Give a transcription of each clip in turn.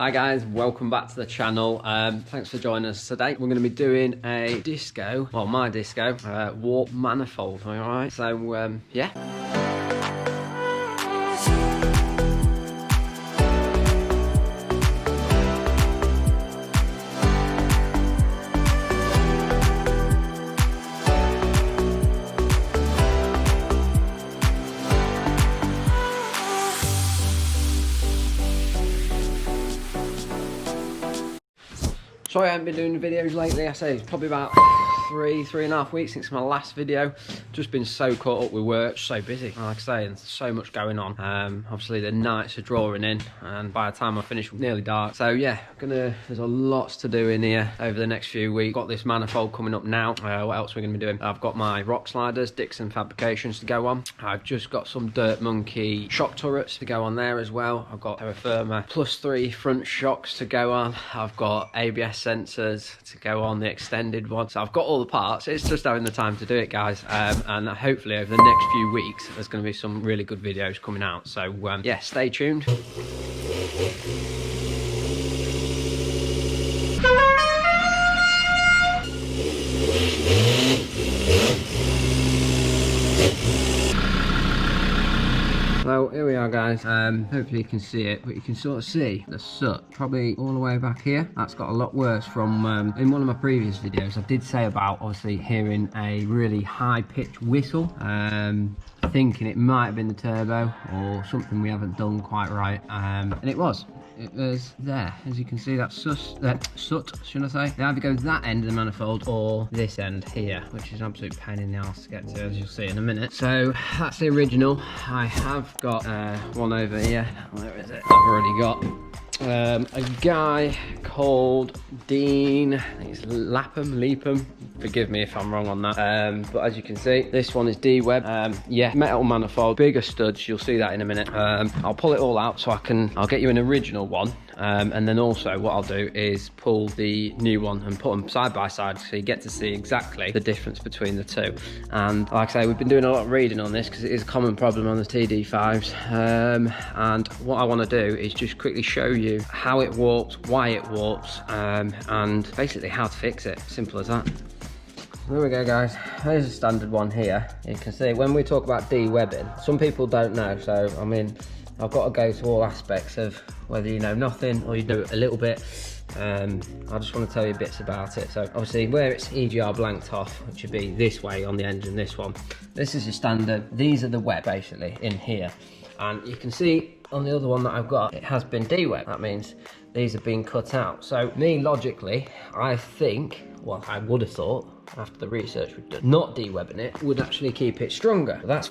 Hi guys, welcome back to the channel. Thanks for joining us today. We're going to be doing a disco, well my disco, warp manifold, alright? So yeah. Sorry I haven't been doing videos lately. I say it's probably about three and a half weeks since my last video. Just been so caught up with work, so busy. Like I say, and so much going on. Obviously the nights are drawing in, and by the time I finish, it's nearly dark. So yeah, there's a lots to do in here over the next few weeks. Got this manifold coming up now. What else we're going to be doing? I've got my rock sliders, Dixon Fabrications to go on. I've just got some Dirt Monkey shock turrets to go on there as well. I've got Terra Firma +3 front shocks to go on. I've got ABS sensors to go on the extended one. So I've got all the parts. It's just having the time to do it, guys. And hopefully over the next few weeks there's going to be some really good videos coming out. So yeah, stay tuned. So here we are, guys. Hopefully you can see it, but you can sort of see the soot probably all the way back here. That's got a lot worse from in one of my previous videos. I did say about obviously hearing a really high-pitched whistle, thinking it might have been the turbo or something we haven't done quite right, and it was there. As you can see, that soot, should I say. They either go that end of the manifold or this end here, which is an absolute pain in the ass to get to, as you'll see in a minute. So that's the original. I have got one over here. Where is it? I've already got a guy called Dean. I think it's Leapham. Forgive me if I'm wrong on that. But as you can see, this one is D-Web. Yeah, metal manifold, bigger studs. You'll see that in a minute. I'll pull it all out so I'll get you an original one. And then also what I'll do is pull the new one and put them side by side so you get to see exactly the difference between the two. And like I say, we've been doing a lot of reading on this because it is a common problem on the TD5s. And what I want to do is just quickly show you how it warps, why it warps, and basically how to fix it. Simple as that. There we go, guys. Here's a standard one here. You can see when we talk about de-webbing, some people don't know, so I mean, I've got to go to all aspects of whether you know nothing or you know a little bit. I just want to tell you bits about it. So obviously where it's EGR blanked off, which would be this way on the engine, this one. This is your standard. These are the web basically in here. And you can see on the other one that I've got, it has been de-webbed. That means these have been cut out. So me, logically, I think, well, I would have thought, after the research we've done, not de-webbing it would actually keep it stronger. But that's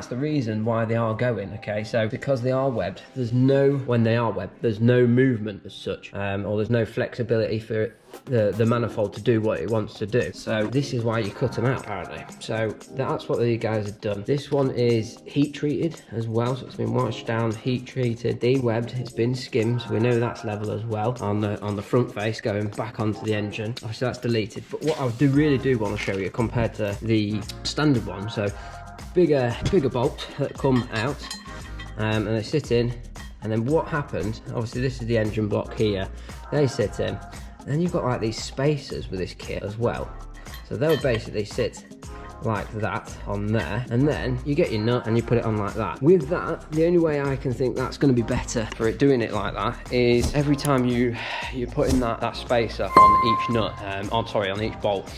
the reason why they are going, okay? So because they are webbed, when they are webbed, there's no movement as such, or there's no flexibility for the manifold to do what it wants to do. So this is why you cut them out, apparently. So that's what these guys have done. This one is heat treated as well, so it's been washed down, heat treated, de-webbed, it's been skimmed, so we know that's level as well on the front face going back onto the engine. Obviously that's deleted, but what I really do want to show you compared to the standard one, so bigger bolts that come out, and they sit in, and then what happens, obviously this is the engine block here, they sit in. Then you've got like these spacers with this kit as well. So they'll basically sit like that on there, and then you get your nut and you put it on like that. With that, the only way I can think that's going to be better for it doing it like that is every time you're putting that spacer on each nut, on each bolt,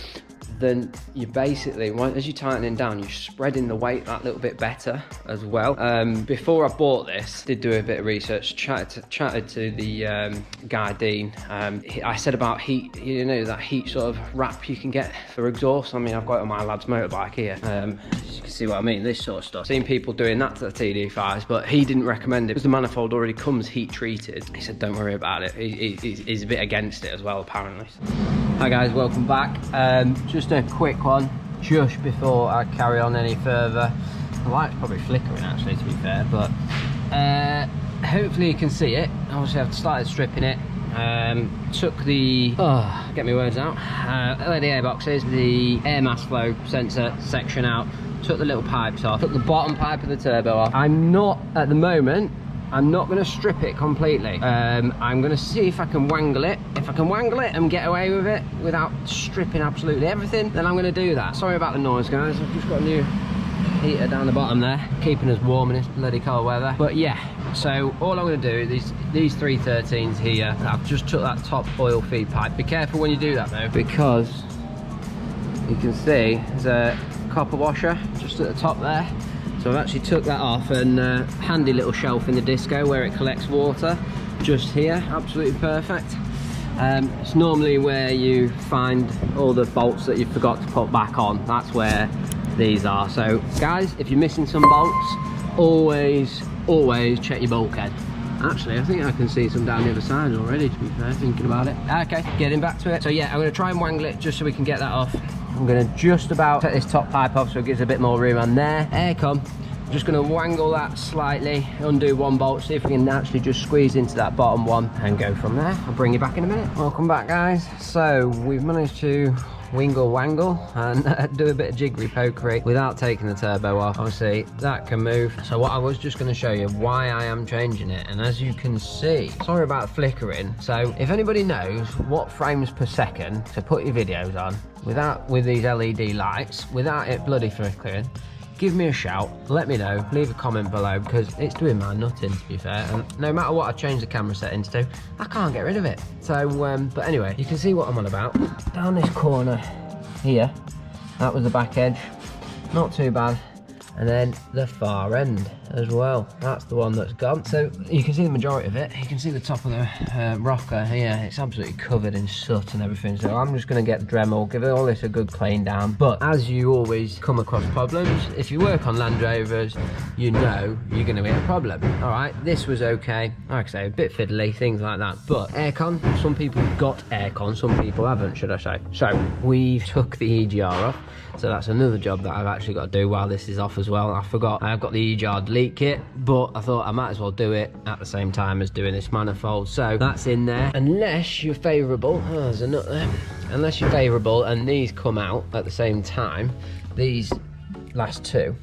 then you basically, as you're tightening down, you're spreading the weight that little bit better as well. Before I bought this, did do a bit of research, chatted to the guy Dean. I said about heat, you know, that heat sort of wrap you can get for exhaust. I mean, I've got it on my lad's motorbike here. You can see what I mean, this sort of stuff. Seen people doing that to the TD5s, but he didn't recommend it because the manifold already comes heat treated. He said, don't worry about it. He's a bit against it as well, apparently. Hi guys, welcome back. Just a quick one, just before I carry on any further. The light's probably flickering actually, to be fair, but hopefully you can see it. Obviously I've started stripping it. Took the, get me words out, LED airboxes, the air mass flow sensor section out, took the little pipes off, took the bottom pipe of the turbo off. I'm not, at the moment, I'm not going to strip it completely. I'm going to see if I can wangle it. If I can wangle it and get away with it without stripping absolutely everything, then I'm going to do that. Sorry about the noise, guys. I've just got a new heater down the bottom there, keeping us warm in this bloody cold weather. But yeah, so all I'm going to do, these 313s here, I've just took that top oil feed pipe. Be careful when you do that though, because you can see there's a copper washer just at the top there. So I've actually took that off, and handy little shelf in the disco where it collects water, just here, absolutely perfect. It's normally where you find all the bolts that you forgot to put back on. That's where these are. So guys, if you're missing some bolts, always check your bulkhead. Actually, I think I can see some down the other side already, to be fair, thinking about it. Okay, getting back to it. So yeah, I'm going to try and wangle it just so we can get that off. I'm going to just about take this top pipe off so it gives a bit more room, and there, aircon. I'm just going to wangle that slightly, undo one bolt, see if we can actually just squeeze into that bottom one and go from there. I'll bring you back in a minute. Welcome back, guys. So we've managed to wangle and do a bit of jiggery pokery without taking the turbo off. Obviously that can move. So what I was just going to show you why I am changing it, and as you can see, sorry about flickering. So if anybody knows what frames per second to put your videos on with these LED lights without it bloody flickering, give me a shout, let me know, leave a comment below, because it's doing my nutting, to be fair, and no matter what I change the camera settings to, I can't get rid of it. So but anyway, you can see what I'm on about. Down this corner here, that was the back edge, not too bad, and then the far end as well, that's the one that's gone. So you can see the majority of it. You can see the top of the rocker here, it's absolutely covered in soot and everything. So I'm just going to get Dremel, give all this a good clean down. But as you always come across problems, if you work on Land Rovers, you know you're going to hit a problem. All right, this was okay, like I say, a bit fiddly, things like that. But aircon, some people got aircon, some people haven't, should I say. So we took the EGR off, so that's another job that I've actually got to do while this is off as well. I forgot I've got the EGR delete kit, but I thought I might as well do it at the same time as doing this manifold. So that's in there, unless you're favourable. Oh, there's a nut there. Unless you're favourable and these come out at the same time, these last two,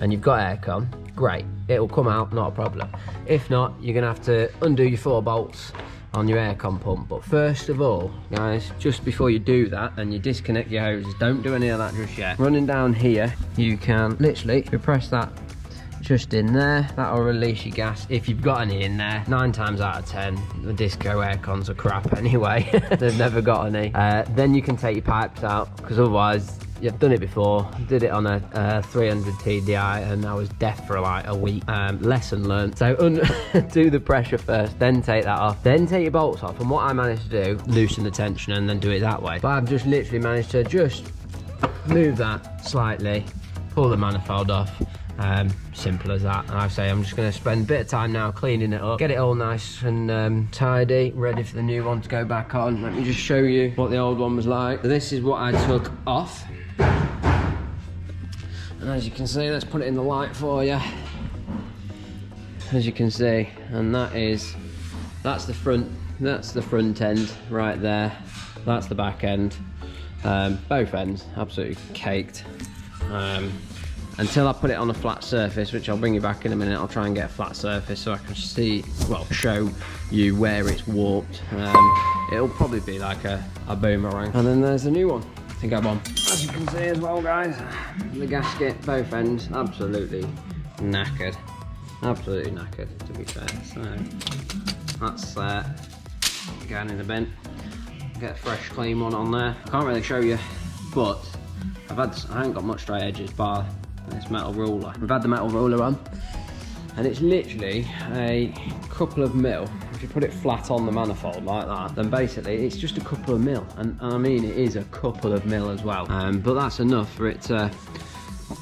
and you've got aircon, great, it'll come out, not a problem. If not, you're gonna have to undo your 4 bolts on your aircon pump. But first of all, guys, just before you do that and you disconnect your hoses, don't do any of that just yet. Running down here, you can literally press that just in there, that'll release your gas if you've got any in there. 9 times out of 10 the disco aircons are crap anyway. They've never got any. Then you can take your pipes out, because otherwise, you've done it before, did it on a 300 TDI and I was deaf for like a week. Lesson learned. So do the pressure first, then take that off, then take your bolts off. And what I managed to do, loosen the tension and then do it that way. But I've just literally managed to just move that slightly, pull the manifold off. Simple as that. And I say I'm just going to spend a bit of time now cleaning it up, get it all nice and tidy, ready for the new one to go back on. Let me just show you what the old one was like. So this is what I took off, and as you can see, let's put it in the light for you. As you can see, and that's the front end right there, that's the back end. Both ends absolutely caked. Until I put it on a flat surface, which I'll bring you back in a minute. I'll try and get a flat surface so I can see, well, show you where it's warped. It'll probably be like a boomerang. And then there's the new one. I think I'm on. As you can see as well, guys, the gasket, both ends, absolutely knackered. Absolutely knackered, to be fair. So that's going in the bin. Get a fresh, clean one on there. Can't really show you, but I haven't got much straight edges bar this metal ruler. We've had the metal ruler on, and it's literally a couple of mil. If you put it flat on the manifold like that, then basically it's just a couple of mil, and I mean it is a couple of mil as well. But that's enough for it to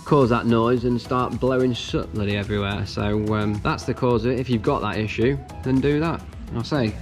cause that noise and start blowing soot bloody everywhere. So that's the cause of it. If you've got that issue, then do that. I'll say,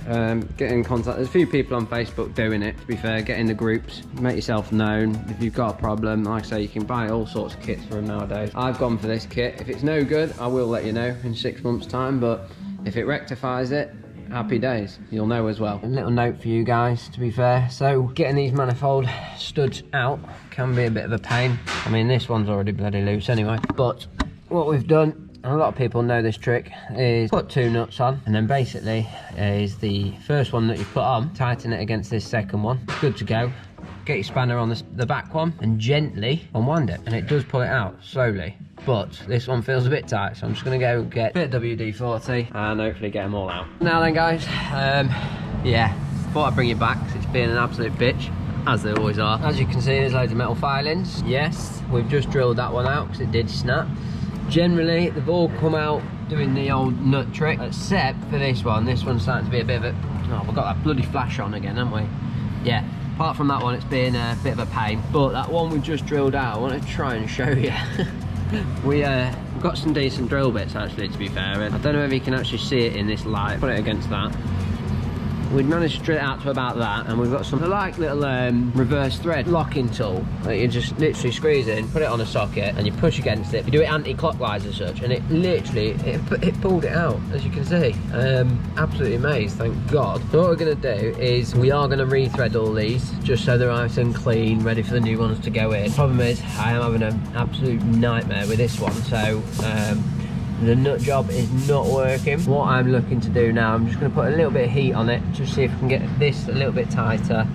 get in contact. There's a few people on Facebook doing it, to be fair. Get in the groups, make yourself known. If you've got a problem, like I say, you can buy all sorts of kits for them nowadays. I've gone for this kit. If it's no good, I will let you know in 6 months' time, but if it rectifies it, happy days, you'll know as well. A little note for you guys, to be fair. So getting these manifold studs out can be a bit of a pain. I mean, this one's already bloody loose anyway, but what we've done, and a lot of people know this trick, is put 2 nuts on, and then basically is the first one that you put on, tighten it against this second one, good to go. Get your spanner on the back one and gently unwind it, and it does pull it out slowly, but this one feels a bit tight, so I'm just going to go get a bit of WD-40 and hopefully get them all out. Now then guys, yeah, thought I'd bring it back because it's been an absolute bitch, as they always are. As you can see, there's loads of metal filings. Yes, we've just drilled that one out because it did snap. Generally they've all come out doing the old nut trick, except for this one. This one's starting to be a bit of a, oh, we've got that bloody flash on again, haven't we? Yeah, apart from that one, it's been a bit of a pain, but that one we've just drilled out, I want to try and show you. We've got some decent drill bits actually, to be fair, and I don't know if you can actually see it in this light. Put it against that. We'd managed to drill it out to about that, and we've got some like little reverse thread locking tool that you just literally squeeze in, put it on a socket, and you push against it. You do it anti-clockwise as such, and it literally it pulled it out, as you can see. Absolutely amazed, thank God. So what we're going to do is we are going to rethread all these just so they're nice and clean, ready for the new ones to go in. The problem is I am having an absolute nightmare with this one, so the nut job is not working. What I'm looking to do now, I'm just going to put a little bit of heat on it, just see if I can get this a little bit tighter,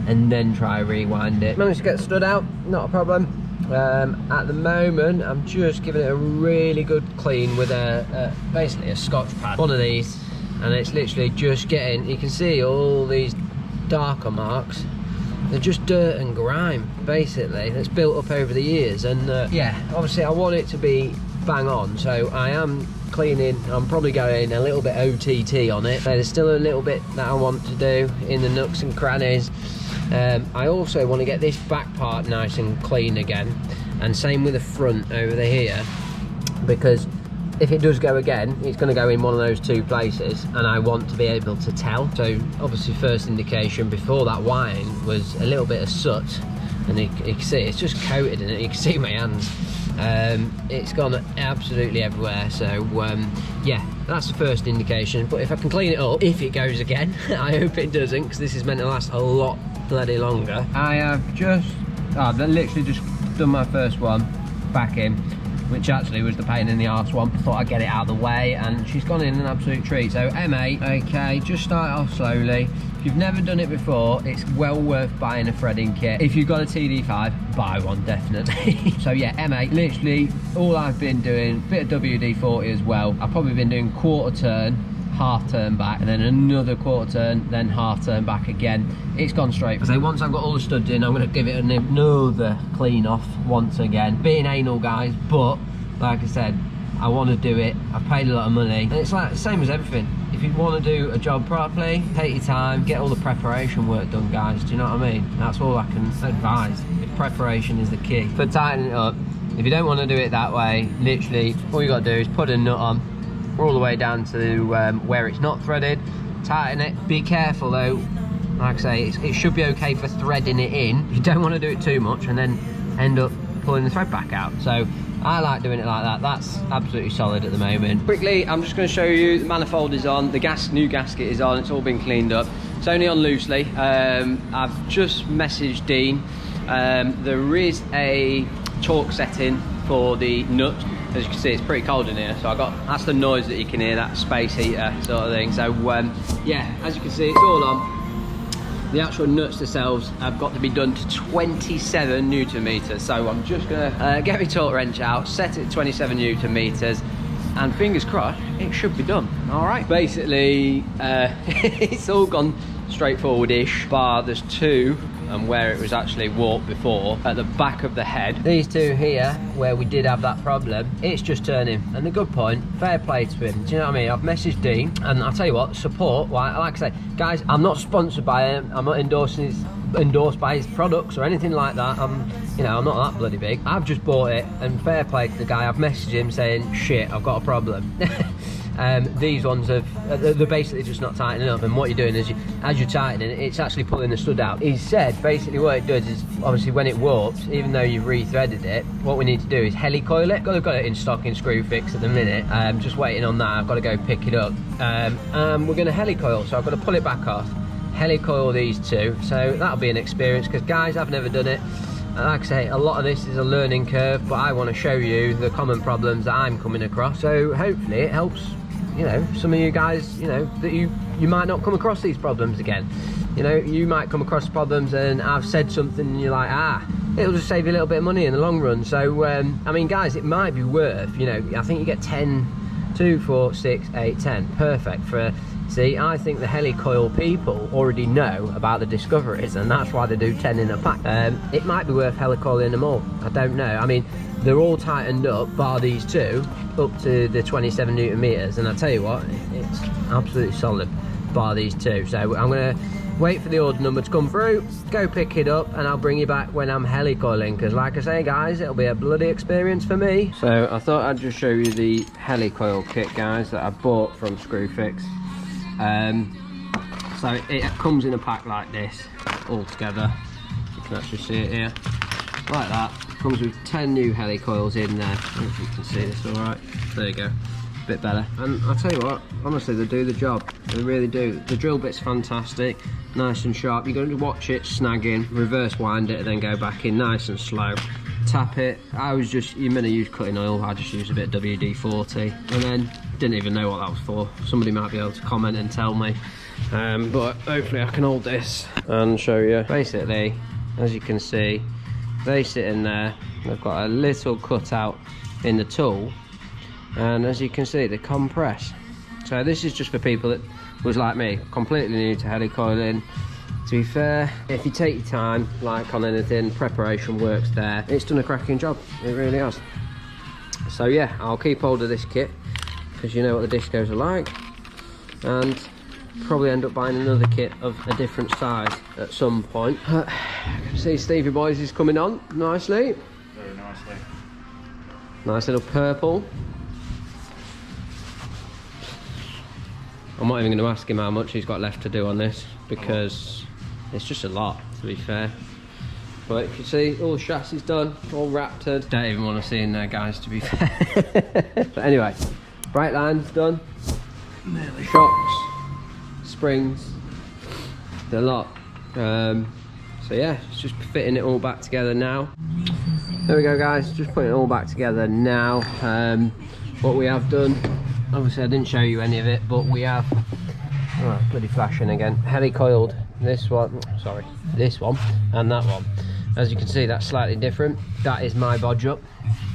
and then try rewind it. Managed to get the stud out, not a problem. At the moment, I'm just giving it a really good clean with basically a Scotch pad. One of these, and it's literally just getting, you can see all these darker marks. They're just dirt and grime, basically, that's built up over the years. And yeah, obviously I want it to be bang on, so I am cleaning. I'm probably going a little bit OTT on it. There's still a little bit that I want to do in the nooks and crannies. I also want to get this back part nice and clean again, and same with the front over here, because if it does go again, it's going to go in one of those 2 places, and I want to be able to tell. So obviously first indication before that wine was a little bit of soot, and you can see it's just coated in it. You can see my hands. It's gone absolutely everywhere, so yeah, that's the first indication. But if I can clean it up, if it goes again, I hope it doesn't, because this is meant to last a lot bloody longer. I have just literally just done my first one back in, which actually was the pain in the arse one. Thought I'd get it out of the way, and she's gone in an absolute treat. So M8, okay, just start off slowly. If you've never done it before, it's well worth buying a threading kit. If you've got a TD5, buy one, definitely. So yeah, M8, literally all I've been doing, bit of WD-40 as well. I've probably been doing quarter turn, half turn back, and then another quarter turn, then half turn back again. It's gone straight. So once I've got all the studs in, I'm going to give it another clean off once again. Being anal, guys, but like I said, I want to do it. I've paid a lot of money, and it's like the same as everything. If you want to do a job properly, take your time, get all the preparation work done, guys. Do you know what I mean? That's all I can advise. Preparation is the key for tightening it up. If you don't want to do it that way, literally all you got to do is put a nut on all the way down to where it's not threaded, tighten it. Be careful though, like I say, it should be okay for threading it in. You don't want to do it too much and then end up pulling the thread back out. So I like doing it like that. That's absolutely solid at the moment. Quickly, I'm just going to show you the manifold is on, the new gasket is on, it's all been cleaned up. It's only on loosely. I've just messaged Dean. There is a torque setting for the nut. As you can see, it's pretty cold in here, so that's the noise that you can hear, that space heater sort of thing. So yeah, as you can see, it's all on. The actual nuts themselves have got to be done to 27 Newton meters. So I'm just gonna get my torque wrench out, set it at 27 Newton meters, and fingers crossed, it should be done. All right. Basically, it's all gone straightforward-ish, bar there's 2, and where it was actually warped before, at the back of the head. These 2 here, where we did have that problem, it's just turning. And the good point, fair play to him. Do you know what I mean? I've messaged Dean, and I'll tell you what, support. Like I say, guys, I'm not sponsored by him. I'm not endorsed by his products or anything like that. You know, I'm not that bloody big. I've just bought it, and fair play to the guy. I've messaged him saying, shit, I've got a problem. These ones they're basically just not tightening up, and what you're doing is as you're tightening it, it's actually pulling the stud out. He said basically what it does is, obviously when it warps, even though you've rethreaded it, what we need to do is helicoil it. Got it in stock in Screwfix at the minute. Just waiting on that. I've got to go pick it up. We're going to helicoil, so I've got to pull it back off, helicoil these 2, so that'll be an experience, because guys, I've never done it. like I say, a lot of this is a learning curve, but I want to show you the common problems that I'm coming across. So hopefully it helps, you know, some of you guys, you know, that you might not come across these problems again. You know, you might come across problems and I've said something and you're like, it'll just save you a little bit of money in the long run. So, I mean, guys, it might be worth, you know, I think you get 10, 2, 4, 6, 8, 10. Perfect for, see, I think the helicoil people already know about the discoveries, and that's why they do 10 in a pack. It might be worth helicoiling them all. I don't know. I mean, they're all tightened up, bar these two, up to the 27 Newton meters. And I tell you what, it's absolutely solid, bar these two. So I'm going to wait for the order number to come through, go pick it up, and I'll bring you back when I'm helicoiling, because like I say, guys, it'll be a bloody experience for me. So I thought I'd just show you the helicoil kit, guys, that I bought from Screwfix. So it comes in a pack like this, all together. You can actually see it here, like that. Comes with 10 new helicoils in there. I don't know if you can see this all right. There you go. Bit better. And I'll tell you what, honestly, they do the job. They really do. The drill bit's fantastic, nice and sharp. You're going to watch it snagging, reverse wind it, and then go back in nice and slow. Tap it. You're meant to use cutting oil. I just used a bit of WD-40, and then didn't even know what that was for. Somebody might be able to comment and tell me. But hopefully I can hold this and show you. Basically, as you can see, they sit in there. They've got a little cutout in the tool. And as you can see, they compress. So this is just for people that was like me, completely new to helicoiling. To be fair, if you take your time, like on anything, preparation works there. It's done a cracking job, it really has. So yeah, I'll keep hold of this kit, because you know what the discos are like. And probably end up buying another kit of a different size at some point. I can see Stevie Boys is coming on nicely. Very nicely. Nice little purple. I'm not even going to ask him how much he's got left to do on this, because it's just a lot, to be fair. But you can see all the chassis done, all raptored. Don't even want to see in there, guys, to be fair. But anyway, brake lines done, shocks, springs, the lot. So yeah, it's just fitting it all back together now. There we go, guys, just putting it all back together now. What we have done, obviously I didn't show you any of it, but we have, oh, bloody flashing again, helicoiled this one, sorry, this one and that one. As you can see, that's slightly different. That is my bodge up.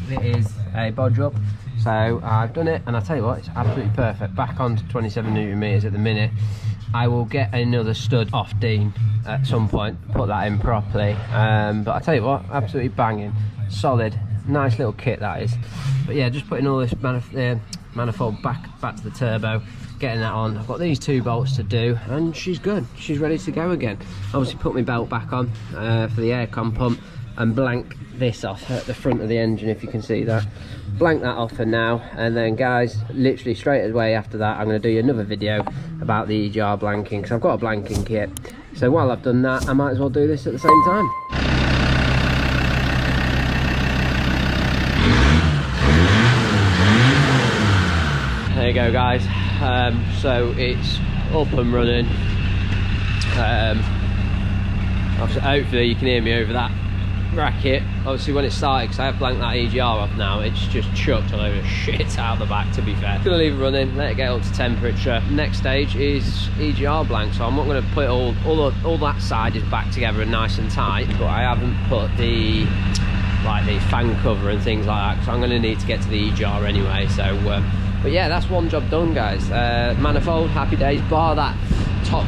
It is a bodge up. So I've done it, and I tell you what, it's absolutely perfect. Back on to 27 Newton meters at the minute. I will get another stud off Dean at some point, put that in properly. But I tell you what, absolutely banging, solid, nice little kit that is. But yeah, just putting all this manifold back to the turbo, getting that on. I've got these 2 bolts to do, and she's good. She's ready to go again. Obviously put my belt back on for the aircon pump, and blank this off at the front of the engine, if you can see that. Blank that off for now, and then guys, literally straight away after that, I'm going to do you another video about the EGR blanking, because I've got a blanking kit. So while I've done that, I might as well do this at the same time. There you go, guys. So it's up and running. Hopefully you can hear me over that bracket. Obviously when it started, because I have blanked that EGR off now, it's just chucked a load of shit out the back, to be fair. Gonna leave it running, let it get up to temperature. Next stage is EGR blank, so I'm not gonna put all that side is back together and nice and tight, but I haven't put the fan cover and things like that, because I'm gonna need to get to the EGR anyway. So but yeah, that's one job done, guys. Manifold, happy days, bar that top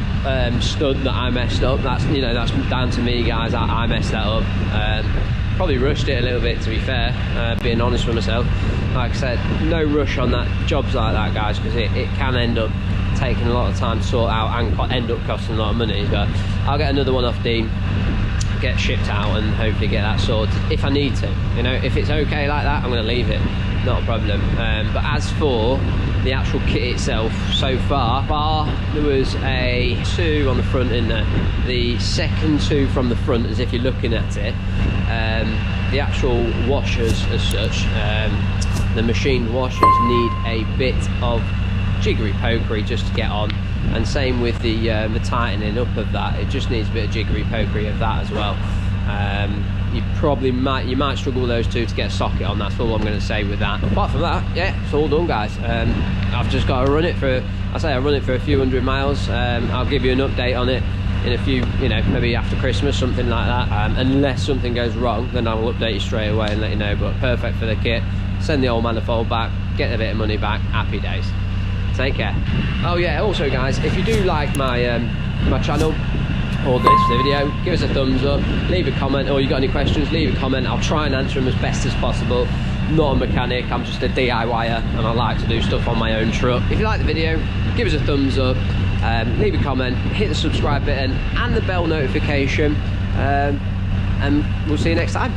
stud that I messed up. That's, you know, that's down to me, guys. I messed that up. Probably rushed it a little bit, to be fair, being honest with myself. Like I said, no rush on that, jobs like that, guys, because it can end up taking a lot of time to sort out and end up costing a lot of money. But I'll get another one off Dean, get shipped out, and hopefully get that sorted if I need to. You know, if it's okay like that, I'm going to leave it, not a problem. But as for the actual kit itself, so far there was a 2 on the front in there. The second 2 from the front, as if you're looking at it, the actual washers as such, the machined washers need a bit of jiggery pokery just to get on, and same with the tightening up of that. It just needs a bit of jiggery pokery of that as well. You might struggle with those two to get a socket on. That's all I'm going to say with that. Apart from that, yeah, it's all done, guys. I've just got to run it for, I run it for a few hundred miles. I'll give you an update on it in a few, you know, maybe after Christmas, something like that. Unless something goes wrong, then I will update you straight away and let you know. But perfect for the kit. Send the old manifold back, get a bit of money back. Happy days. Take care. Oh yeah, also guys, if you do like my my channel or this video, give us a thumbs up, leave a comment, or you got any questions, leave a comment. I'll try and answer them as best as possible. I'm not a mechanic, I'm just a DIYer, and I like to do stuff on my own truck. If you like the video, give us a thumbs up, leave a comment, hit the subscribe button and the bell notification, and we'll see you next time.